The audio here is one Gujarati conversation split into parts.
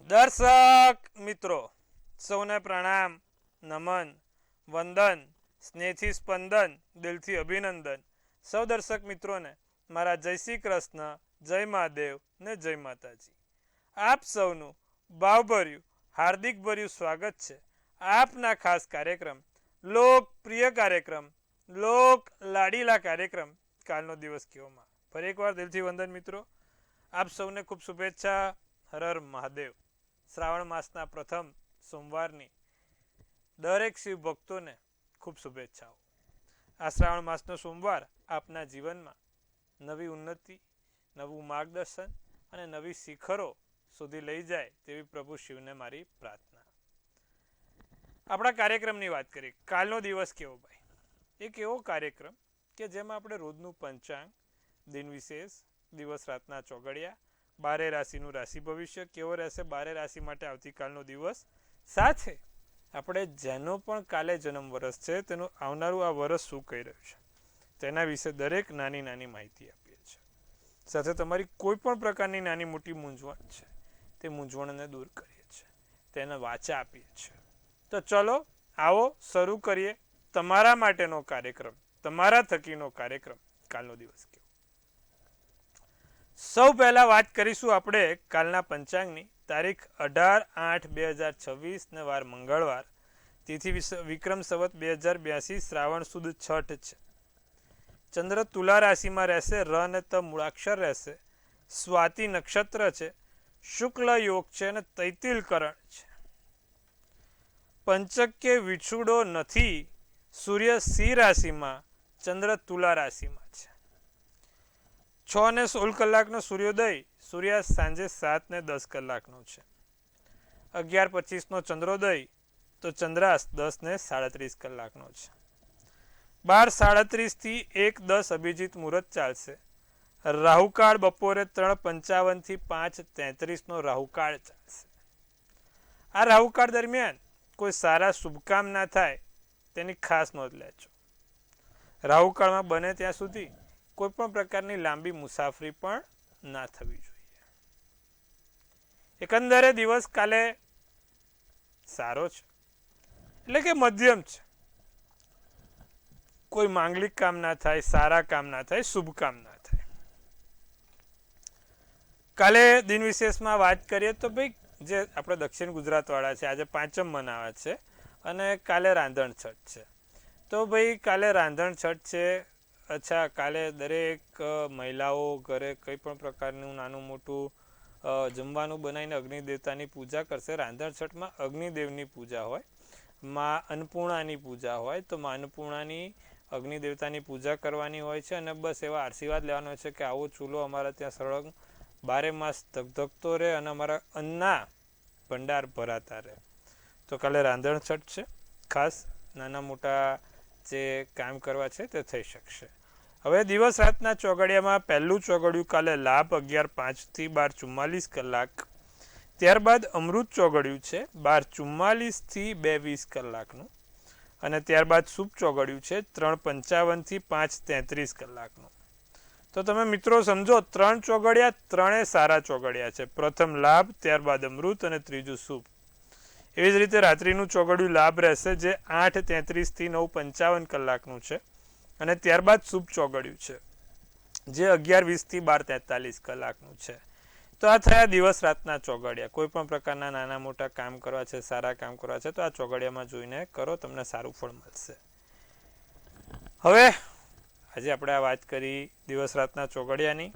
દર્શક મિત્રો સૌને પ્રણામ, નમન, વંદન, સ્નેહથી સ્પંદન, દિલથી અભિનંદન. સૌ દર્શક મિત્રોને મારા જય શ્રી કૃષ્ણ, જય મહાદેવ ને જય માતાજી. આપ સૌનું ભાવભર્યું હાર્દિકભર્યું સ્વાગત છે આપના ખાસ કાર્યક્રમ, લોકપ્રિય કાર્યક્રમ, લોક લાડીલા કાર્યક્રમ કાલનો દિવસ કેવોમાં. ફરી એકવાર દિલથી વંદન મિત્રો, આપ સૌને ખૂબ શુભેચ્છા. હર હર મહાદેવ. શ્રાવણ માસના પ્રથમ સોમવારની દરેક શિવ ભક્તોને ખૂબ શુભેચ્છાઓ. આ શ્રાવણ માસનો સોમવાર આપના જીવનમાં નવી ઉન્નતિ, નવું માર્ગદર્શન અને નવી શિખરો સુધી લઈ જાય તેવી પ્રભુ શિવને મારી પ્રાર્થના. આપણા કાર્યક્રમની વાત કરીએ. કાલનો દિવસ કેવો ભાઈ? એક એવો કાર્યક્રમ કે જેમાં આપણે રોજનું પંચાંગ, દિન વિશેષ, દિવસ રાતના ચોગડિયા, 12 રાશિનું રાશિ ભવિષ્ય કેવો રહેશે, 12 રાશિ માટે આવતીકાલનો દિવસ, સાથે આપણે જેનો પણ કાલે જન્મ વર્ષ છે તેનું આવનારું આ વર્ષ શું કહી રહ્યું છે તેના વિશે દરેક નાની નાની માહિતી આપીએ છીએ. સાથે તમારી કોઈ પણ પ્રકારની નાની મોટી મૂંઝવણ છે તે મૂંઝવણને દૂર કરીએ છીએ, તેને વાચા આપીએ છીએ. તો ચલો આવો શરૂ કરીએ તમારા માટેનો કાર્યક્રમ, તમારા થકીનો કાર્યક્રમ કાલનો દિવસ કેવો. સૌ પહેલા વાત કરીશું આપણે કાલના પંચાંગની. તારીખ 18/8/2026 ને વાર મંગળવાર, તિથિ વિક્રમ સંવત 2082, શ્રાવણ સુદ છઠ છે. ચંદ્ર તુલા રાશિમાં રહેશે, ર અને ત મૂળાક્ષર રહેશે, સ્વાતિ નક્ષત્ર છે, શુક્લ યોગ છે અને તૈતિલ કરણ છે. પંચક્ય વિછુડો નથી, સૂર્ય સિંહ રાશિમાં, ચંદ્ર તુલા રાશિમાં છે. 6:16 સૂર્યોદય, સૂર્યાસ્ત સાંજે 7:10 કલાકનો છે. 11:25 ચંદ્રોદય, તો ચંદ્રાસ્ત 10:37 કલાકનો છે. 12:37 થી 1:10 અભિજીત મુહૂર્ત ચાલશે. રાહુકાળ બપોરે 3:55 થી 5:33 રાહુકાળ ચાલશે. આ રાહુકાળ દરમિયાન કોઈ સારા શુભકામ ના થાય તેની ખાસ નોંધ લેજો. રાહુકાળમાં બને ત્યાં સુધી કોઈ પણ પ્રકારની લાંબી મુસાફરી પણ ના થવી જોઈએ. એકંદરે દિવસ કાલે સારો છે, એટલે કે મધ્યમ છે. કોઈ માંગલિક કામ ના થાય, સારા કામ ના થાય, શુભ કામ ના થાય. કાલે દિન વિશેષમાં વાત કરીએ તો ભાઈ જે આપણે દક્ષિણ ગુજરાત વાળા છે આજે પાંચમ મનાવે છે અને કાલે રાંધણ છઠ છે. તો ભાઈ કાલે રાંધણ છઠ છે. અચ્છા, કાલે દરેક મહિલાઓ ઘરે કંઈ પણ પ્રકારનું નાનું મોટું જમવાનું બનાવીને અગ્નિદેવતાની પૂજા કરશે. રાંધણ છઠમાં અગ્નિદેવની પૂજા હોય, માં અન્નપૂર્ણાની પૂજા હોય. તો માં અન્નપૂર્ણાની અગ્નિદેવતાની પૂજા કરવાની હોય છે અને બસ એવા આશીર્વાદ લેવાનો હોય છે કે આવો ચૂલો અમારા ત્યાં સળંગ 12 માસ ધગધગતો રહે અને અમારા અન્નના ભંડાર ભરાતા રહે. તો કાલે રાંધણ છઠ છે. ખાસ નાના મોટા જે કામ કરવા છે તે થઈ શકશે. હવે દિવસ રાતના ચોઘડિયામાં પહેલું ચોઘડિયું કાલે લાભ 11:05 થી 12:44 કલાક. ત્યારબાદ અમૃત ચોઘડિયું છે 12:44 થી 2:20 કલાકનું. અને ત્યારબાદ શુભ ચોઘડિયું છે 3:55 થી 5:33 કલાકનું. તો તમે મિત્રો સમજો, 3 ચોઘડિયા, ત્રણે સારા ચોઘડિયા છે. પ્રથમ લાભ, ત્યારબાદ અમૃત અને ત્રીજું શુભ. એવી જ રીતે રાત્રિનું ચોઘડિયું લાભ રહેશે જે 8:33 થી 9:55 કલાકનું છે. અને ત્યારબાદ શુભ ચોઘડિયું છે જે 11:20 થી 12:43 કલાકનું છે. તો આ થયા દિવસ રાતના ચોઘડિયા. કોઈ પણ પ્રકારના નાના મોટા કામ કરવા છે, સારા કામ કરવા છે તો આ ચોઘડિયામાં જોઈને કરો, તમને સારું ફળ મળશે. હવે આજે આપણે આ વાત કરી દિવસ રાતના ચોઘડિયાની.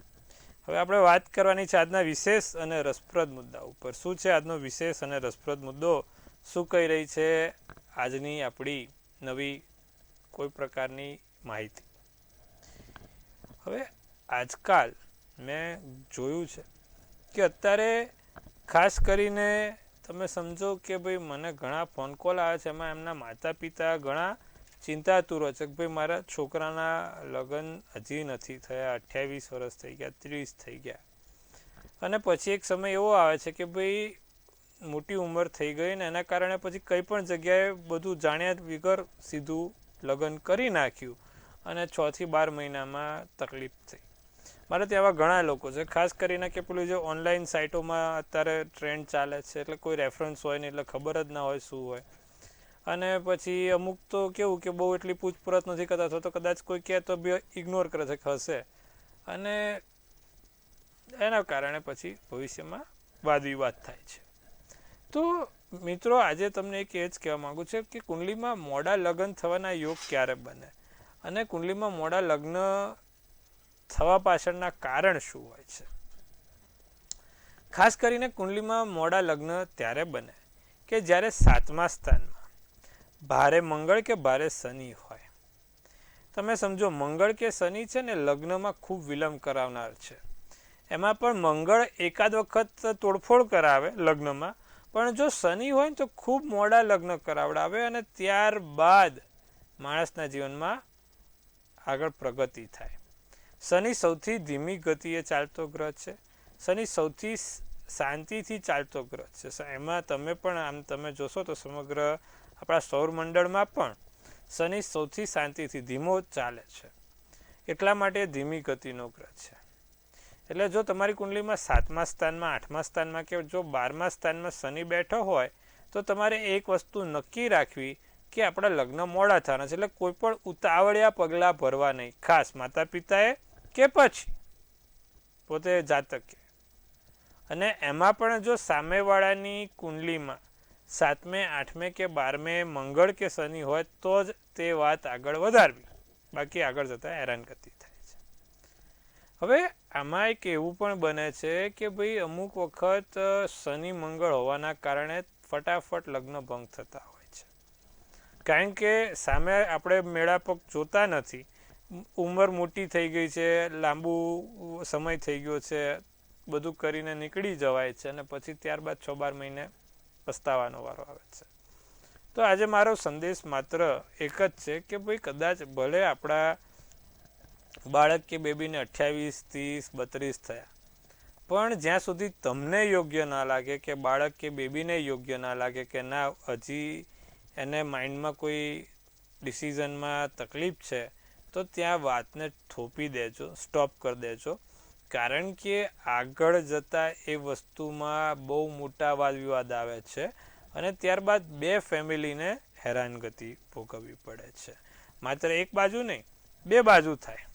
હવે આપણે વાત કરવાની છે આજના વિશેષ અને રસપ્રદ મુદ્દા ઉપર. શું છે આજનો વિશેષ અને રસપ્રદ મુદ્દો? શું કહી રહી છે આજની આપણી નવી કોઈ પ્રકારની માહિતી? હવે આજકાલ મેં જોયું છે કે અત્યારે ખાસ કરીને તમે સમજો કે ભાઈ મને ઘણા ફોન કોલ આવે છે, એમાં એમના માતા પિતા ઘણા ચિંતાતુર હોય છે કે ભાઈ મારા છોકરાના લગ્ન હજી નથી થયા, 28 વર્ષ થઈ ગયા, 30 થઈ ગયા. અને પછી એક સમય એવો આવે છે કે ભાઈ મોટી ઉંમર થઈ ગઈ ને એના કારણે પછી કંઈ પણ જગ્યાએ બધું જાણ્યા વગર સીધું લગ્ન કરી નાખ્યું અને 6 થી 12 મહિનામાં તકલીફ થઈ. મારે ત્યાં આવા ઘણા લોકો છે, ખાસ કરીને કે પેલું જે ઓનલાઈન સાઇટોમાં અત્યારે ટ્રેન્ડ ચાલે છે, એટલે કોઈ રેફરન્સ હોય નહીં, એટલે ખબર જ ના હોય શું હોય. અને પછી અમુક તો કેવું કે બહુ એટલી પૂછપરછ નથી કરતા, અથવા તો કદાચ કોઈ કહે તો બી ઇગ્નોર કરે છે કે હશે, અને એના કારણે પછી ભવિષ્યમાં વાદ વિવાદ થાય છે. તો મિત્રો, આજે તમને એક એ જ કહેવા માગું છું કે કુંડલીમાં મોડા લગ્ન થવાના યોગ ક્યારે બને, અને કુંડલીમાં મોડા લગ્ન થવા પાછળના કારણ શું હોય છે. ખાસ કરીને કુંડલીમાં મોડા લગ્ન ત્યારે બને કે જ્યારે 7મા સ્થાનમાં ભારે મંગળ કે ભારે શનિ હોય. તમે સમજો, મંગળ કે શનિ છે ને લગ્નમાં ખૂબ વિલંબ કરાવનાર છે. એમાં પણ મંગળ એકાદ વખત તોડફોડ કરાવે લગ્નમાં, પણ જો શનિ હોય ને તો ખૂબ મોડા લગ્ન કરાવડાવે, અને ત્યારબાદ માણસના જીવનમાં આગળ પ્રગતિ થાય. શનિ સૌથી ધીમી ગતિએ ચાલતો ગ્રહ છે. શનિ સૌથી શાંતિથી ચાલતો ગ્રહ છે. એમાં તમે પણ આમ તમે જોશો તો સમગ્ર આપણા સૌરમંડળમાં પણ શનિ સૌથી શાંતિથી ધીમો ચાલે છે, એટલા માટે ધીમી ગતિનો ગ્રહ છે. એટલે જો તમારી કુંડલીમાં 7મા સ્થાનમાં, 8મા સ્થાનમાં કે જો 12મા સ્થાનમાં શનિ બેઠો હોય, તો તમારે એક વસ્તુ નક્કી રાખવી કે આપણા લગ્ન મોડા થવાના છે. એટલે કોઈ પણ ઉતાવળિયા પગલાં ભરવા નહીં, ખાસ માતા પિતાએ કે પછી પોતે જાતકે. અને એમાં પણ જો સામેવાળાની કુંડલીમાં 7મે, 8મે કે 12મે મંગળ કે શનિ હોય તો જ તે વાત આગળ વધારવી, બાકી આગળ જતાં હેરાનગતિ થાય છે. હવે આમાં એક એવું પણ બને છે કે ભાઈ અમુક વખત શનિ મંગળ હોવાના કારણે ફટાફટ લગ્ન ભંગ થતા હોય છે, કારણ કે સામે આપણે મેળાપક જોતા નથી, ઉંમર મોટી થઈ ગઈ છે, લાંબુ સમય થઈ ગયો છે, બધું કરીને નીકળી જવાય છે, અને પછી ત્યારબાદ 6-12 મહિને પસ્તાવાનો વારો આવે છે. તો આજે મારો સંદેશ માત્ર એક જ છે કે ભાઈ કદાચ ભલે આપણા બાળક કે બેબીને 28, 30, 32 થયા, પણ જ્યાં સુધી તમને યોગ્ય ના લાગે, કે બાળક કે બેબીને યોગ્ય ના લાગે કે ના હજી એને માઇન્ડમાં કોઈ ડિસિઝનમાં તકલીફ છે, તો ત્યાં વાતને થોપી દેજો, સ્ટોપ કરી દેજો. કારણ કે આગળ જતાં એ વસ્તુમાં બહુ મોટા વાદ વિવાદ આવે છે, અને ત્યારબાદ 2 ફેમિલીને હેરાનગતિ ભોગવવી પડે છે. માત્ર એક બાજુ નહીં, 2 બાજુ થાય,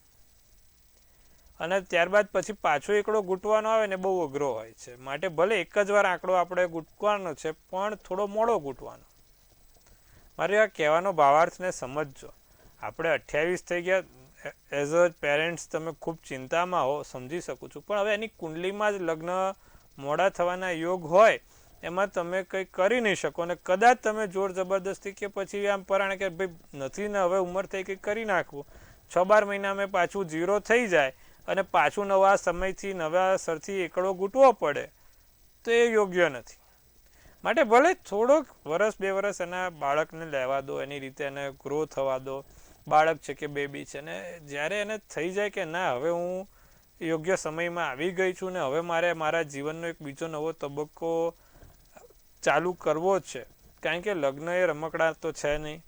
અને ત્યારબાદ પછી પાછો એકડો ગૂંટવાનો આવે ને બહુ અઘરો હોય છે. માટે ભલે એક જ વાર આંકડો આપણે ગૂંટવાનો છે, પણ થોડો મોડો ગૂંટવાનો. મારે આ કહેવાનો ભાવાર્થને સમજજો. આપણે 28 થઈ ગયા, એઝ અ પેરેન્ટ્સ તમે ખૂબ ચિંતામાં હો, સમજી શકું છું, પણ હવે એની કુંડલીમાં જ લગ્ન મોડા થવાના યોગ હોય, એમાં તમે કંઈ કરી નહીં શકો, અને કદાચ તમે જોર જબરદસ્તી કે પછી આમ પરાણે કે ભાઈ નથી ને હવે ઉંમર થઈ કંઈ કરી નાખવું, 6-12 મહિનામાં પાછું 0 થઈ જાય, અને પાછું નવા સમયથી નવા સરથી એકડો ગૂંટવો પડે, તો એ યોગ્ય નથી. માટે ભલે થોડોક 1-2 વર્ષ એના બાળકને લેવા દો, એની રીતે એને ગ્રો થવા દો. બાળક છે કે બેબી છે, ને જ્યારે એને થઈ જાય કે ના હવે હું યોગ્ય સમયમાં આવી ગઈ છું, ને હવે મારે મારા જીવનનો એક બીજો નવો તબક્કો ચાલુ કરવો જ છે, કારણ કે લગ્ન એ રમકડા તો છે નહીં,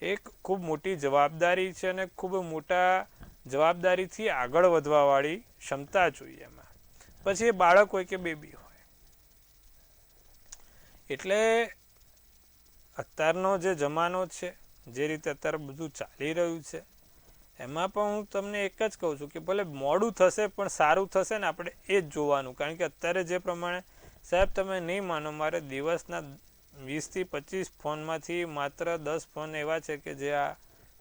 એક ખૂબ મોટી જવાબદારી છે, અને ખૂબ મોટા જવાબદારીથી આગળ વધવાવાળી ક્ષમતા જોઈએ એમાં, પછી એ બાળક હોય કે બેબી હોય. એટલે અત્યારનો જે જમાનો છે, જે રીતે અત્યારે બધું ચાલી રહ્યું છે, એમાં પણ હું તમને એક જ કહું છું કે ભલે મોડું થશે પણ સારું થશે ને, આપણે એ જ જોવાનું. કારણ કે અત્યારે જે પ્રમાણે, સાહેબ તમે નહીં માનો, મારે દિવસના 20 થી 25 ફોનમાંથી માત્ર 10 ફોન એવા છે કે જે આ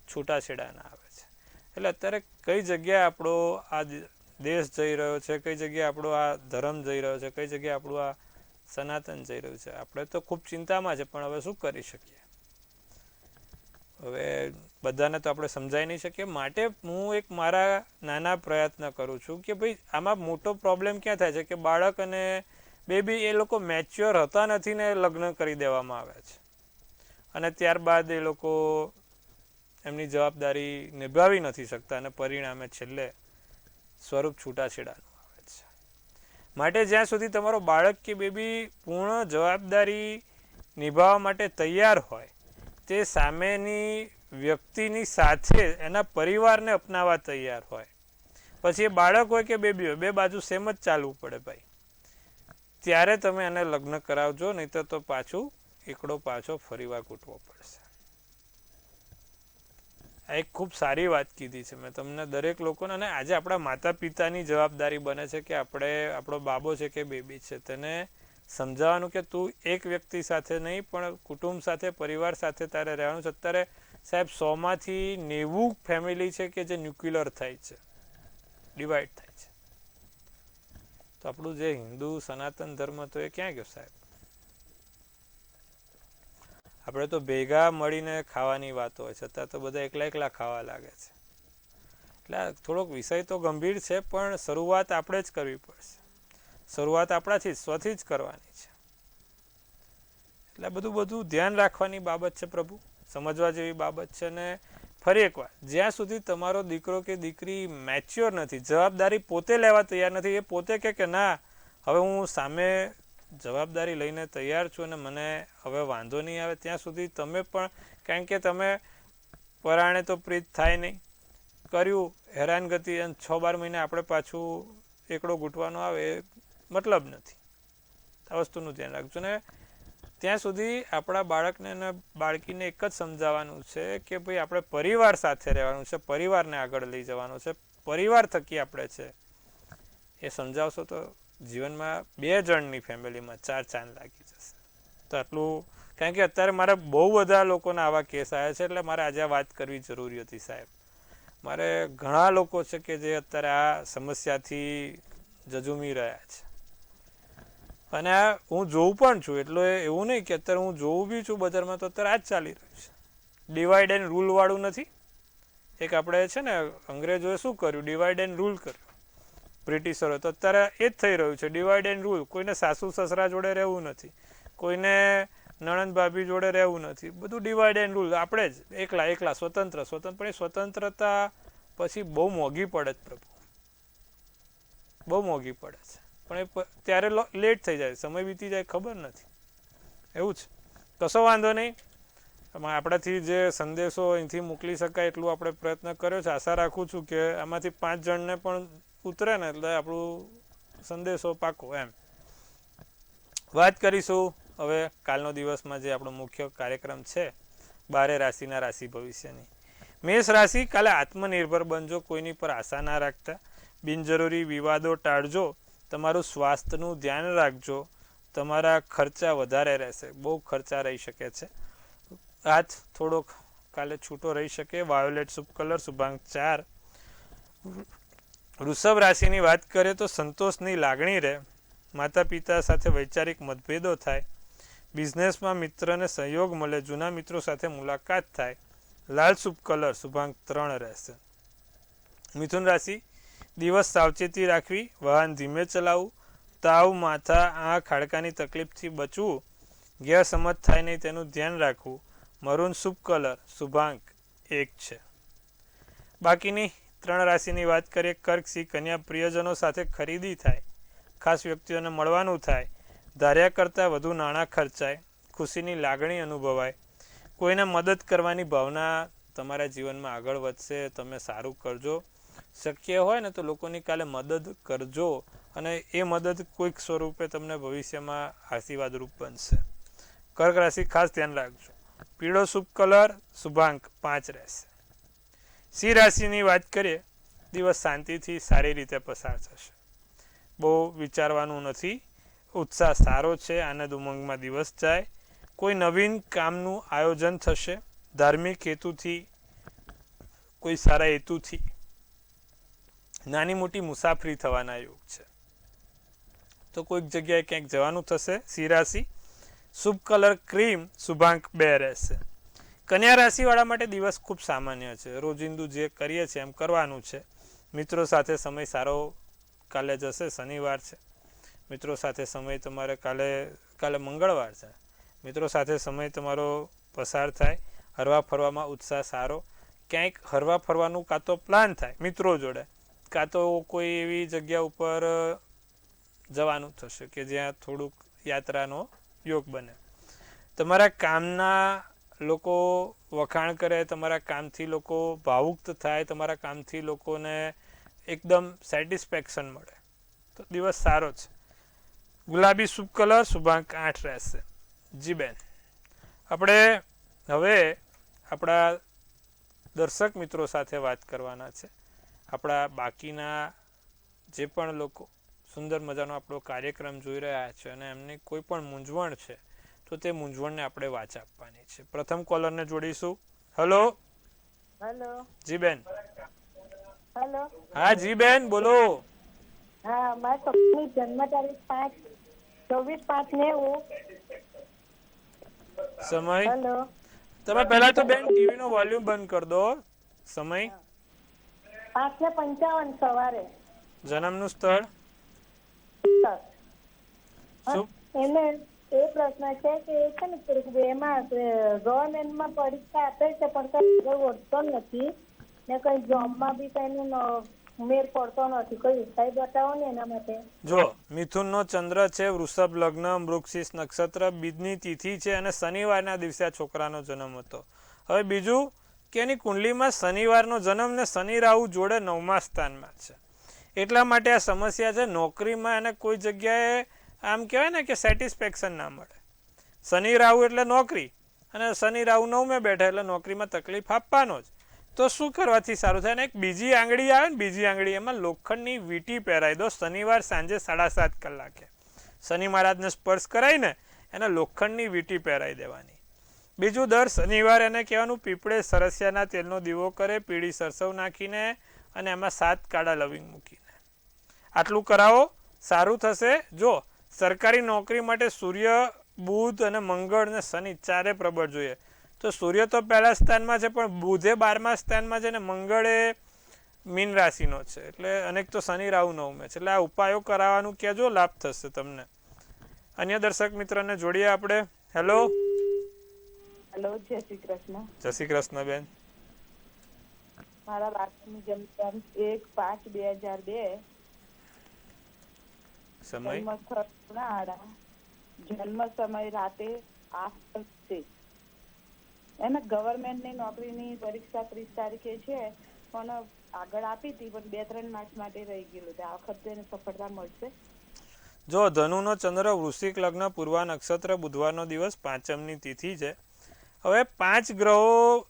છૂટાછેડાના આવે છે. એટલે અત્યારે કઈ જગ્યાએ આપણો આ દેશ જઈ રહ્યો છે, કઈ જગ્યાએ આપણો આ ધર્મ જઈ રહ્યો છે, કઈ જગ્યાએ આપણું આ સનાતન જઈ રહ્યું છે, આપણે તો ખૂબ ચિંતામાં છે, પણ હવે શું કરી શકીએ, હવે બધાને તો આપણે સમજાવી નહીં શકીએ. માટે હું એક મારા નાના પ્રયત્ન કરું છું કે ભાઈ આમાં મોટો પ્રોબ્લેમ ક્યાં થાય છે કે બાળક અને બેબી એ લોકો મેચ્યોર હતા નથી ને લગ્ન કરી દેવામાં આવે છે, અને ત્યારબાદ એ લોકો એમની જવાબદારી નિભાવી નથી શકતા, અને પરિણામે છેલ્લે સ્વરૂપ છૂટાછેડાનું આવે છે. માટે જ્યાં સુધી તમારો બાળક કે બેબી પૂર્ણ જવાબદારી નિભાવવા માટે તૈયાર હોય, તે સામેની વ્યક્તિની સાથે એના પરિવારને અપનાવવા તૈયાર હોય, પછી એ બાળક હોય કે બેબી હોય, બે બાજુ સેમ જ ચાલવું પડે ભાઈ. ત્યારે તમે એને લગ્ન કરાવજો, નહીં તો પાછું એકડો પાછો ફરીવાર કૂટવો પડશે. આ એક ખૂબ સારી વાત કીધી છે મેં તમને દરેક લોકોને. અને આજે આપણા માતા પિતાની જવાબદારી બને છે કે આપણે આપણો બાબો છે કે બેબી છે તેને સમજાવવાનું કે તું એક વ્યક્તિ સાથે નહીં પણ કુટુંબ સાથે, પરિવાર સાથે તારે રહેવાનું છે. અત્યારે સાહેબ 100માંથી 90 ફેમિલી છે કે જે ન્યુક્લિયર થાય છે, ડિવાઈડ થાય છે. તો આપણું જે હિન્દુ સનાતન ધર્મ તો એ ક્યાં ગયો સાહેબ? આપણે તો ભેગા મળીને ખાવાની વાતો હોય છે, છતાં તો બધા એકલા એકલા ખાવા લાગે છે. એટલે થોડોક વિષય તો ગંભીર છે, પણ શરૂઆત આપણે જ કરવી પડશે. શરૂઆત આપણાથી સ્વથી જ કરવાની છે. એટલે બધું ધ્યાન રાખવાની બાબત છે પ્રભુ, સમજવા જેવી બાબત છે. ને ફરી એકવાર, જ્યાં સુધી તમારો દીકરો કે દીકરી મેચ્યોર નથી, જવાબદારી પોતે લેવા તૈયાર નથી, એ પોતે કે ના હવે હું સામે જવાબદારી લઈને તૈયાર છું અને મને હવે વાંધો નહીં આવે, ત્યાં સુધી તમે પણ, કારણ કે તમે પરાણે તો પ્રીત થાય નહીં, કર્યું હેરાનગતિ, અને 6-12 મહિને આપણે પાછું એકડો ઘૂંટવાનો આવે એ મતલબ નથી. આ વસ્તુનું ધ્યાન રાખજો. ને ત્યાં સુધી આપણા બાળકને અને બાળકીને એક જ સમજાવવાનું છે કે ભાઈ આપણે પરિવાર સાથે રહેવાનું છે, પરિવારને આગળ લઈ જવાનું છે, પરિવાર થકી આપણે છે એ સમજાવશો તો જીવનમાં 2 જણની ફેમિલીમાં 4 ચાંદ લાગી જશે. તો આટલું, કારણ કે અત્યારે મારે બહુ બધા લોકોના આવા કેસ આવ્યા છે, એટલે મારે આજે વાત કરવી જરૂરી હતી સાહેબ. મારે ઘણા લોકો છે કે જે અત્યારે આ સમસ્યાથી જજુમી રહ્યા છે. અને આ હું જોઉં પણ છું, એટલે એવું નહીં કે અત્યારે હું જોઉં બી છું બજારમાં, તો અત્યારે આ જ ચાલી રહ્યું છે. ડિવાઈડ એન્ડ રૂલ વાળું નથી. એક આપણે છે ને અંગ્રેજોએ શું કર્યું? ડિવાઈડ એન્ડ રૂલ કર્યું. બ્રિટિશરો તો અત્યારે એ જ થઈ રહ્યું છે, ડિવાઈડ એન્ડ રૂલ. કોઈને સાસુ સસરા જોડે રહેવું નથી, કોઈને નણંદ ભાભી જોડે રહેવું નથી, બધું ડિવાઈડ એન્ડ રૂલ. આપણે જ એકલા સ્વતંત્ર. પણ એ સ્વતંત્રતા પછી બહુ મોંઘી પડે જ પ્રભુ, બહુ મોંઘી પડે છે. પણ એ ત્યારે લેટ થઈ જાય, સમય વીતી જાય, ખબર નથી. એવું છે. કશો વાંધો નહીં. આપણાથી જે સંદેશો અહીંથી મોકલી શકાય એટલું આપણે પ્રયત્ન કર્યો છે. આશા રાખું છું કે આમાંથી 5 જણને પણ ઉતરે ને એટલે આપણું સંદેશો પાકો. એમ વાત કરીશું હવે કાલનો દિવસમાં જે આપણો મુખ્ય કાર્યક્રમ છે 12 રાશિના રાશિ ભવિષ્યની. મેષ રાશિ, કાલે આત્મનિર્ભર બનજો, કોઈની પર આશા ના રાખતા, બિનજરૂરી વિવાદો ટાળજો, તમારું સ્વાસ્થ્યનું ધ્યાન રાખજો, તમારા ખર્ચા વધારે રહેશે, બહુ ખર્ચા રહી શકે છે. હાથ થોડોક કાલે છૂટો રહી શકે. વાયોલેટ શુભ કલર, શુભાંક 4. વૃષભ રાશિની વાત કરીએ તો સંતોષની લાગણી રહે, માતા પિતા સાથે વૈચારિક મતભેદો થાય, બિઝનેસમાં મિત્રને સહયોગ મળે, જૂના મિત્રો સાથે મુલાકાત થાય. લાલ શુભ કલર, શુભાંક 3 રહેશે. મિથુન રાશિ, દિવસ સાવચેતી રાખવી, વાહન ધીમે ચલાવવું, તાવ, માથા, આંખ, હાડકાની તકલીફથી બચવું, ગેરસમજ થાય નહીં તેનું ધ્યાન રાખવું. મરૂન શુભ કલર, શુભાંક 1 છે. બાકીની 3 રાશિની વાત કરીએ. કર્ક, સિંહ, કન્યા, પ્રિયજનો સાથે ખરીદી થાય, ખાસ વ્યક્તિઓને મળવાનું થાય, ધાર્યા કરતાં વધુ નાણાં ખર્ચાય, ખુશીની લાગણી અનુભવાય, કોઈને મદદ કરવાની ભાવના તમારા જીવનમાં આગળ વધશે. તમે સારું કરજો, શક્ય હોય ને તો લોકોની કાલે મદદ કરજો, અને એ મદદ કોઈક સ્વરૂપે તમને ભવિષ્યમાં આશીર્વાદરૂપ બનશે. કર્ક રાશિ, ખાસ ધ્યાન રાખજો. પીળો શુભ કલર, શુભાંક 5 રહેશે. સિંહ રાશિની વાત કરીએ, દિવસ શાંતિથી સારી રીતે પસાર થશે, બહુ વિચારવાનું નથી, ઉત્સાહ સારો છે, આનંદ ઉમંગમાં દિવસ જાય, કોઈ નવીન કામનું આયોજન થશે, ધાર્મિક હેતુથી, કોઈ સારા હેતુથી નાની મોટી મુસાફરી થવાના યોગ છે. તો કોઈક જગ્યાએ ક્યાંક જવાનું થશે. સિંહ રાશિ, શુભ કલર ક્રીમ, શુભાંક 2 રહેશે. કન્યા રાશિવાળા માટે દિવસ ખૂબ સામાન્ય છે, રોજિંદુ જે કરીએ છીએ એમ કરવાનું છે. મિત્રો સાથે સમય સારો કાલે જશે, શનિવાર છે, મિત્રો સાથે સમય તમારે કાલે મંગળવાર છે, મિત્રો સાથે સમય તમારો પસાર થાય, હરવા ફરવામાં ઉત્સાહ સારો, ક્યાંક હરવા ફરવાનું કાં તો પ્લાન થાય મિત્રો જોડે, કાં તો કોઈ એવી જગ્યા ઉપર જવાનું થશે કે જ્યાં થોડુંક યાત્રાનો યોગ બને. તમારા કામના લોકો વખાણ કરે, તમારા કામથી લોકો ભાવુક થાય, તમારા કામથી લોકોને એકદમ સેટિસ્ફેક્શન મળે. તો દિવસ સારો છે. ગુલાબી શુભ કલર, શુભાંક 8 રહેશે. જી બેન, આપણે હવે આપણા દર્શક મિત્રો સાથે વાત કરવાના છે. આપણા બાકીના જે પણ લોકો સુંદર મજાનો આપણો કાર્યક્રમ જોઈ રહ્યા છે અને એમની કોઈ પણ મૂંઝવણ છે તો તે મૂંઝવણને આપણે વાચ આપવાની છે. પ્રથમ કોલરને જોડીશું. હલો. હેલો. જી બેન. હેલો. હા જી બેન, બોલો. હા, મારા છોકરાની જન્મ તારીખ 24/5/90. સમય. હેલો. તમે પહેલા તો બેન ટીવી નો વોલ્યુમ બંધ કરી દો. સમય. 5:55 સવારે. જન્મનું સ્થળ. શું એને એ પ્રશ્ન છે કે એ છે ને એમાં ગવર્મેન્ટમાં પરીક્ષા આપે છે પણ કઈ વધતો નથી ને કઈ જોબમાં બી કઈ મેર પડતો નથી. કોઈ ઉપાય બતાવો ને એના માટે. જો મિથુનનો ચંદ્ર છે, વૃષભ લગ્ન, મૃગશીર્ષ નક્ષત્ર, બીજની તિથિ છે અને શનિવારના દિવસે આ છોકરાનો જન્મ હતો. હવે બીજું કે એની કુંડલીમાં શનિવારનો જન્મ ને શનિ રાહુ જોડે 9મા સ્થાનમાં છે. એટલા માટે આ સમસ્યા છે. નોકરીમાં એને કોઈ જગ્યાએ આમ કહેવાય ને કે સેટિસ્ફેક્શન ના મળે. શનિ રાહુ એટલે નોકરી અને શનિ રાહુ 9મે બેઠા એટલે નોકરીમાં તકલીફ આપવાનો જ. તો શું કરવાથી સારું થાય? અને એક બીજી આંગળી આવે ને, બીજી આંગળી, એમાં લોખંડની વીંટી પહેરાવી દો. શનિવાર સાંજે 7:30 કલાકે શનિ મહારાજને સ્પર્શ કરાવીને એને લોખંડની વીંટી પહેરાવી દેવાની. બીજું, દર શનિવાર એને કહેવાનું પીપળે સરસિયાના તેલનો દીવો કરે, પીળી સરસવ નાખીને અને એમાં 7 કાળા લવિંગ મૂકીને. આટલું કરાવો, સારું થશે. જો સરકારી નોકરી માટે સૂર્ય, બુધ અને મંગળ અને શનિ ચારે પ્રબળ જોઈએ. તો સૂર્ય તો પહેલા સ્થાનમાં છે પણ બુધે 12મા સ્થાનમાં છે ને મંગળે મીન રાશિનો છે. એટલે અનેક તો શનિ રાહુ 9મે છે. એટલે આ ઉપાયો કરાવવાનું કહેજો, લાભ થશે તમને. અન્ય દર્શક મિત્રને જોડીએ આપણે. હેલો. હેલો, જય શ્રી કૃષ્ણ. જય શ્રી કૃષ્ણ બેન. મારા બાળકની જન્મ તારીખ 1/5/2002. સમય. જન્મ સમય રાતે 8:30. એને ગવર્મેન્ટની નોકરીની પરીક્ષા 30 તારીખે છે પણ આગળ આપી હતી પણ 2-3 માસ માટે રહી ગયેલું. આ વખતે એને સફળતા મળશે. જો ધનુનો ચંદ્ર, વૃશ્ચિક લગ્ન, પૂર્વા નક્ષત્ર, બુધવારનો દિવસ, 5મની તિથિ છે. હવે 5 ગ્રહો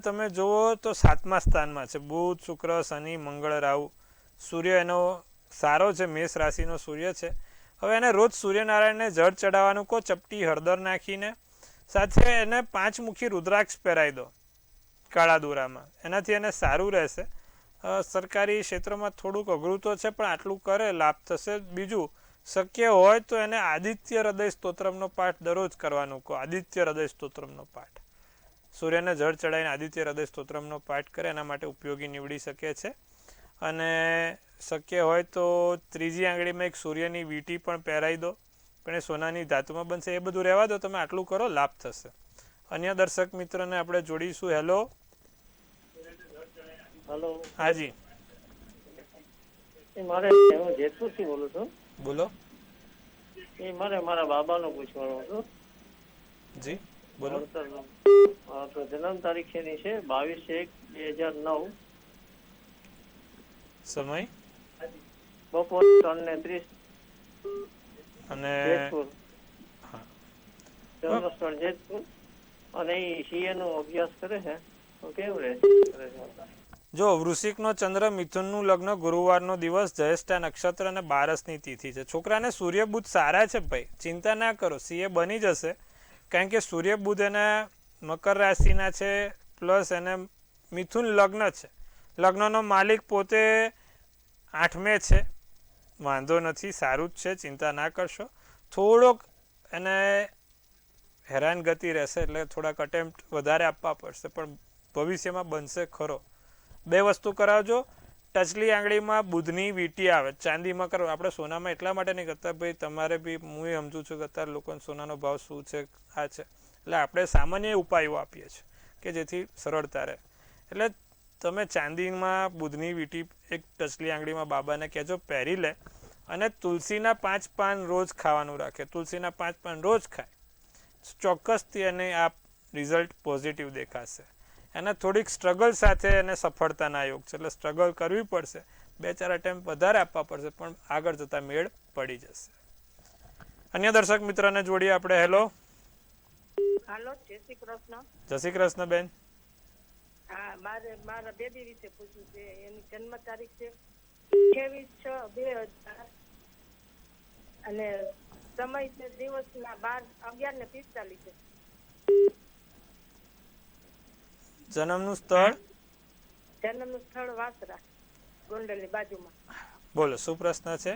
તમે જુઓ તો 7મા સ્થાનમાં છે. બુધ, શુક્ર, શનિ, મંગળ, રાહુ. સૂર્ય એનો સારો છે, મેષ રાશિનો સૂર્ય છે. હવે એને રોજ સૂર્યનારાયણને જળ ચડાવવાનું કહો, ચપટી હળદર નાખીને. સાથે એને 5 મુખી રુદ્રાક્ષ પહેરાવી દો કાળા દોરામાં. એનાથી એને સારું રહેશે. સરકારી ક્ષેત્રમાં થોડુંક અઘરું તો છે પણ આટલું કરે, લાભ થશે. બીજું, શક્ય હોય તો એને આદિત્ય હૃદય સ્તોત્રમનો પાઠ દરરોજ કરવાનો કહો. આદિત્ય હૃદય સ્તોત્રમનો પાઠ, સૂર્યને જળ ચડાવીને આદિત્ય હૃદય સ્તોત્રમનો પાઠ કરે, એના માટે ઉપયોગી નીવડી શકે છે. અને શક્ય હોય તો ત્રીજી આંગળીમાં એક સૂર્યની વીંટી પણ પહેરાવી દો, પણ એ સોનાની ધાતુમાં બનશે. એ બધું રહેવા દો, તમે આટલું કરો, લાભ થશે. અન્ય દર્શક મિત્રને આપણે જોડીશું. હેલો. હેલો. હાજી. મારે હું જેતપુરથી બોલું છું. બોલો. એ મારે મારા બાબાનું પૂછવાનું હતું. જી બોલો. તો જન્મ તારીખ એની છે 22/1/2009. સમય બપોર 3:30 અને જેતપુર. જન્મસ્થળ જેતપુર. અને એ સીએ નો અભ્યાસ કરે છે તો કેવું રહે? જો વૃશ્ચિકનો ચંદ્ર, મિથુનનું લગ્ન, ગુરુવારનો દિવસ, જ્યેષ્ઠા નક્ષત્ર અને 12ની તિથિ છે. છોકરાને સૂર્ય બુધ સારા છે ભાઈ, ચિંતા ના કરો, સીએ બની જશે. કારણ કે સૂર્ય બુધ એના મકર રાશિના છે, પ્લસ એને મિથુન લગ્ન છે. લગ્નનો માલિક પોતે 8મે છે. વાંધો નથી, સારું જ છે, ચિંતા ના કરશો. થોડોક એને હેરાનગતિ રહેશે એટલે થોડાક અટેમ્પ્ટ વધારે આપવા પડશે પણ ભવિષ્યમાં બનશે ખરો. 2 વસ્તુ કરાવજો. ટચલી આંગળીમાં બુધની વીંટી આવે, ચાંદીમાં કરો. આપણે સોનામાં એટલા માટે નહીં કરતા ભાઈ, તમારે બી હું એ સમજું છું કે અત્યારે લોકોને સોનાનો ભાવ શું છે, આ છે, એટલે આપણે સામાન્ય ઉપાયો આપીએ છીએ કે જેથી સરળતા રહે. એટલે તમે ચાંદીમાં બુધની વીંટી એક ટચલી આંગળીમાં બાબાને કહેજો પહેરી લે. અને તુલસીના 5 પાન રોજ ખાવાનું રાખે. તુલસીના 5 પાન રોજ ખાય, ચોક્કસથી એને આ રિઝલ્ટ પોઝિટિવ દેખાશે. એને થોડીક સ્ટ્રગલ સાથે એને સફળતાના યોગ છે, એટલે સ્ટ્રગલ કરવી પડશે 2-4 અટેમ્પ વધારે આપવા પડશે, પણ આગળ જતા મેળ પડી જશે. અન્ય દર્શક મિત્રને જોડીએ આપણે. હેલો. હાલો, જય શ્રી કૃષ્ણ. જય શ્રી કૃષ્ણ બેન. હા, મારા બેબી વિશે પૂછવું છે. એની જન્મ તારીખ છે 28/6/2000 અને સમય છે દિવસના 12:11:45 છે. જન્મનું સ્થળ? જન્મનું સ્થળ વાસરા, ગોંડલની બાજુમાં. બોલો, શું પ્રશ્ન છે?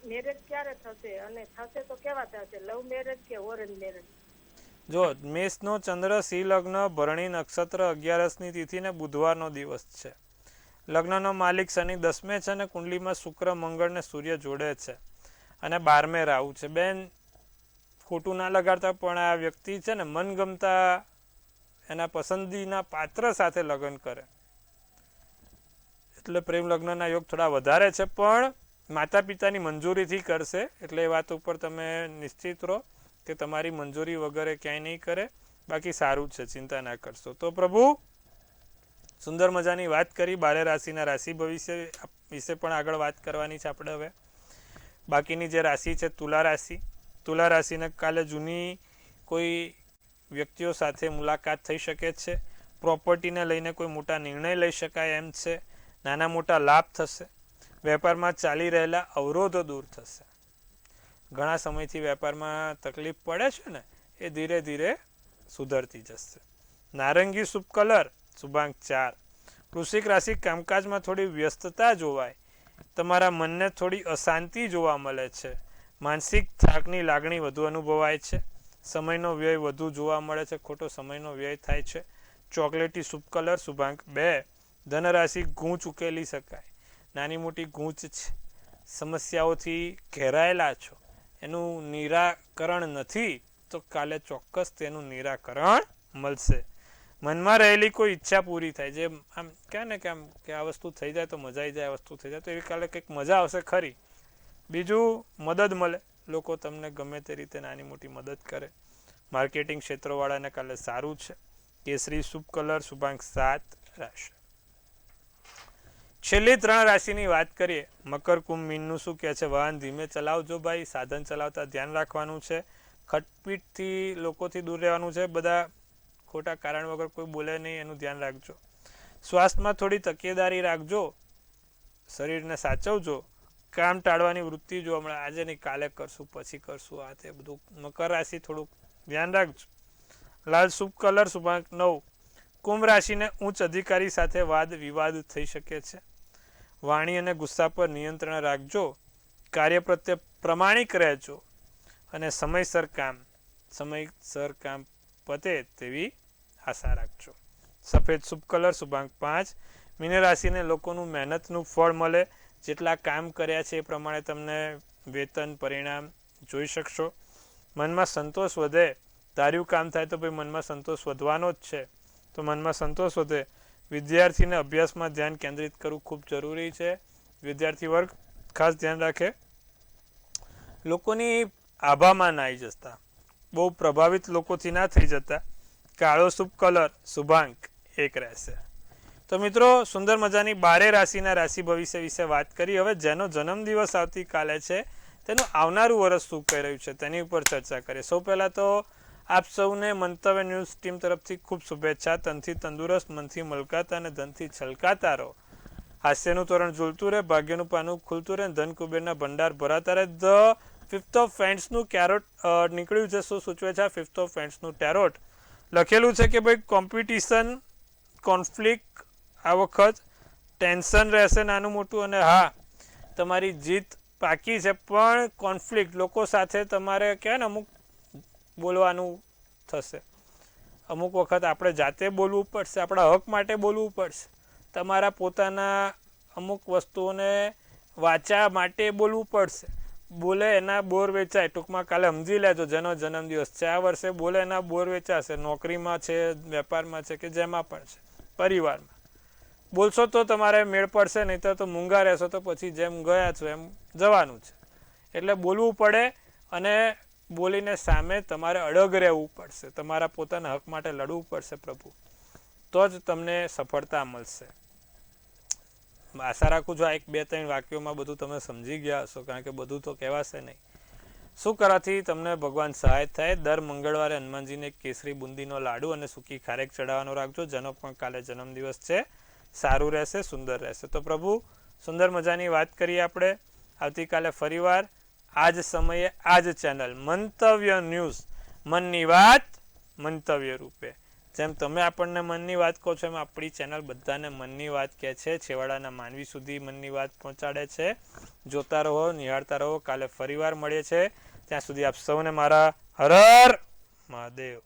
મેરેજ ક્યારે થશે અને થશે તો કેવા થશે? લવ મેરેજ કે ઓરેન્જ મેરેજ? જો મેષનો ચંદ્ર, સિંહ લગ્ન, ભરણી નક્ષત્ર, 11ની તિથિ ને બુધવારનો દિવસ છે. લગ્નનો માલિક શનિ 10મે છે અને કુંડલીમાં શુક્ર, મંગળ ને સૂર્ય જોડે છે અને 12મે રાહુ છે. બેન, ખોટું ના લગાડતા, પણ આ વ્યક્તિ છે ને મનગમતા એના પસંદગીના પાત્ર સાથે લગ્ન કરે એટલે પ્રેમ લગ્નના યોગ થોડા વધારે છે, પણ માતા પિતાની મંજૂરીથી કરશે. એટલે એ વાત ઉપર તમે નિશ્ચિત રહો કે તમારી મંજૂરી વગેરે ક્યાંય નહીં કરે. બાકી સારું છે, ચિંતા ના કરશો. તો પ્રભુ સુંદર મજાની વાત કરી. 12 રાશિના રાશિ ભવિષ્ય વિશે પણ આગળ વાત કરવાની છે આપણે હવે. બાકીની જે રાશિ છે તુલા રાશિ. તુલા રાશિને કાલે જૂની કોઈ વ્યક્તિઓ સાથે મુલાકાત થઈ શકે છે. પ્રોપર્ટીને લઈને કોઈ મોટા નિર્ણય લઈ શકાય એમ છે. નાના મોટા લાભ થશે. વેપારમાં ચાલી રહેલા અવરોધો દૂર થશે. ઘણા સમયથી વેપારમાં તકલીફ પડે છે ને, એ ધીરે ધીરે સુધરતી જશે. નારંગી શુભ કલર, શુભાંક 4. વૃશ્ચિક રાશિ, કામકાજમાં થોડી વ્યસ્તતા જોવાય. તમારા મનને થોડી અશાંતિ જોવા મળે છે. માનસિક થાકની લાગણી વધુ અનુભવાય છે. સમયનો વ્યય વધુ જોવા મળે છે. ખોટો સમયનો વ્યય થાય છે. ચોકલેટી શુભ કલર, શુભાંક 2. ધનરાશિ, ગૂંચ ઉકેલી શકાય. નાની મોટી ગૂંચ છે, સમસ્યાઓથી ઘેરાયેલા છો, એનું નિરાકરણ નથી તો કાલે ચોક્કસ તેનું નિરાકરણ મળશે. મનમાં રહેલી કોઈ ઈચ્છા પૂરી થાય. જે આમ કહે ને કે આમ કે આ વસ્તુ થઈ જાય તો મજા આવી જાય, આ વસ્તુ થઈ જાય તો એવી કાલે કંઈક મજા આવશે ખરી. બીજું, મદદ મળે. લોકો તમને ગમે તે રીતે નાની મોટી મદદ કરે. માર્કેટિંગ ક્ષેત્રવાળાને કાલે સારું છે. કેસરી શુભ કલર, શુભાંક 7 રાશિ. છેલ્લી 3 રાશિની વાત કરીએ. મકર, કુંભ, મીનનું શું કહે છે? વાહન ધીમે ચલાવજો ભાઈ. સાધન ચલાવતા ધ્યાન રાખવાનું છે. ખટપીટથી લોકોથી દૂર રહેવાનું છે. બધા ખોટા કારણ વગર કોઈ બોલે નહીં, એનું ધ્યાન રાખજો. સ્વાસ્થ્યમાં થોડી તકેદારી રાખજો. શરીરને સાચવજો. કામ ટાળવાની વૃત્તિ જોવા મળે. આજે નહીં, કાલે કરશું, પછી કરશું, આ તે બધું. મકર રાશિ થોડુંક ધ્યાન રાખજો. લાલ શુભ કલર, શુભાંક 9. કુંભ રાશિને ઉચ્ચ અધિકારી સાથે વાદ વિવાદ થઈ શકે છે. વાણી અને ગુસ્સા પર નિયંત્રણ રાખજો. કાર્ય પ્રત્યે પ્રમાણિક રહેજો અને સમયસર કામ પતે તેવી આશા રાખજો. સફેદ શુભ કલર, શુભાંક 5. મીન રાશિને લોકોનું મહેનતનું ફળ મળે. જેટલા કામ કર્યા છે એ પ્રમાણે તમને વેતન પરિણામ જોઈ શકશો. મનમાં સંતોષ વધે. ધાર્યું કામ થાય તો ભાઈ મનમાં સંતોષ વધવાનો જ છે, તો મનમાં સંતોષ વધે. વિદ્યાર્થીને અભ્યાસમાં ધ્યાન કેન્દ્રિત કરવું ખૂબ જરૂરી છે. વિદ્યાર્થી વર્ગ ખાસ ધ્યાન રાખે. લોકોની આભામાં ના આવી જતા, બહુ પ્રભાવિત લોકોથી ના થઈ જતા. કાળો શુભ કલર, શુભાંક 1 રહેશે. તો મિત્રો, સુંદર મજાની 12 રાશિના રાશિ ભવિષ્ય વિશે વાત કરી. હવે જેનો જન્મદિવસ આવતીકાલે છે તેનું આવનારું વર્ષ શું કહી રહ્યું છે તેની ઉપર ચર્ચા કરીએ. સૌ પહેલાં તો આપ સૌને મંતવ્ય ન્યૂઝ ટીમ તરફથી ખૂબ શુભેચ્છા. તનથી તંદુરસ્ત, મનથી મલકાતા અને ધનથી છલકાતા રહો. હાસ્યનું તોરણ ઝૂલતું રહે, ભાગ્યનું પાનું ખુલતું રહે, ધન કુબેરના ભંડાર ભરાતા રહે. ધ 5th ઓફ ફેન્ટ્સનું કેરોટ નીકળ્યું છે. શું સૂચવે છે આ 5th ઓફ ફેન્ટ્સનું ટેરોટ? લખેલું છે કે ભાઈ કોમ્પિટિશન, કોન્ફ્લિક્ટ, આ વખત ટેન્શન રહેશે નાનું મોટું, અને હા, તમારી જીત પાકી છે, પણ કોન્ફ્લિક્ટ લોકો સાથે તમારે કહેવાય ને અમુક બોલવાનું થશે. અમુક વખત આપણે જાતે બોલવું પડશે, આપણા હક માટે બોલવું પડશે. તમારા પોતાના અમુક વસ્તુઓને વાંચા માટે બોલવું પડશે. બોલે એના બોર વેચાય. ટૂંકમાં કાલે સમજી લેજો જેનો જન્મદિવસ છે આ વર્ષે બોલે એના બોર વેચાશે. નોકરીમાં છે, વેપારમાં છે, કે જેમાં પણ છે, પરિવારમાં બોલશો તો તમારે મેળ પડશે, નહીં તો મૂંગા રહેશો તો પછી જેમ ગયા છો એમ જવાનું છે. એટલે બોલવું પડે અને બોલીને સામે તમારે અડગ રહેવું પડશે. તમારા પોતાના હક માટે લડવું પડશે પ્રભુ, તો જ તમને સફળતા મળશે. આશા રાખું છું આ 1-2-3 વાક્યોમાં બધું તમે સમજી ગયા હશો, કારણ કે બધું તો કહેવાશે નહીં. શું કરવાથી તમને ભગવાન સહાય થાય? દર મંગળવારે હનુમાનજીને કેસરી બુંદીનો લાડુ અને સૂકી ખારેક ચડાવવાનો રાખજો. જેનો પણ કાલે જન્મદિવસ છે, સારું રહેશે, સુંદર રહેશે. તો પ્રભુ, સુંદર મજાની વાત કરીએ આપણે. આવતીકાલે ફરીવાર આ જ સમયે આ જ ચેનલ મંતવ્ય ન્યૂઝ, મનની વાત મંતવ્ય રૂપે. જેમ તમે આપણને મનની વાત કહો છો, એમ આપણી ચેનલ બધાને મનની વાત કહે છે, છેવાડાના માનવી સુધી મનની વાત પહોંચાડે છે. જોતા રહો, નિહાળતા રહો. કાલે ફરીવાર મળીએ છે. ત્યાં સુધી આપ સૌને મારા હર હર મહાદેવ.